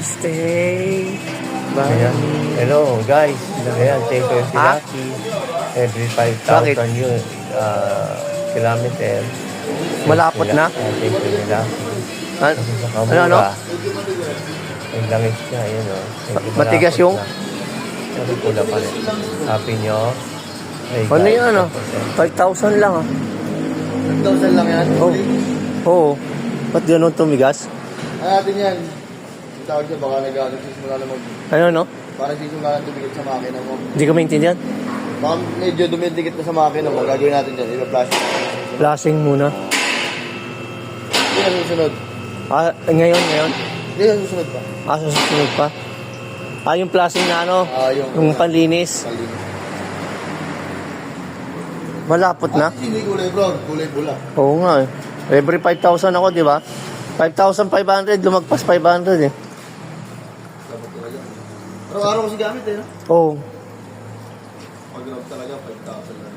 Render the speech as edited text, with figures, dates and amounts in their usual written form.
Stay by Ayan. me. Hello guys. Ayan, take care si Ha? Lucky. Every Bakit? 5,000 yun, kilometer. Malapot na? Take care ni Lucky. Ano? Kasi sa Ano? kamura, yung langis niya, yun o. Matigas yung? Kasi pula pa rin. Happy nyo. Hey, Ano guys, yan, ano? 5,000 lang, ah. 1,000 lang yan. Oh. Oo. Ba't ganun tumigas? Ano natin yan? Yung tawag niya, baka nag-ano, sisimula na Ano, no? parang sisimula na tumikit sa makina mo. Hindi ko maintindihan. Baka medyo dumidikit na sa makina mo, gagawin natin dyan, iba-flash. Flashing muna. Hindi yan susunod. Ah, ngayon. Hindi yan susunod pa. Ah, susunod pa. Ah, yung flashing na ano? Yung panlinis. Malinis. Malapot na. Hindi kulay brown, kulay bula. Oo nga eh. Every 5,000 ako, di ba? 5,500, lumagpas 500 eh. Dapat talaga. Araw-araw kasi gamit eh, no? Oo. Pag-grab talaga, 5,000 lang.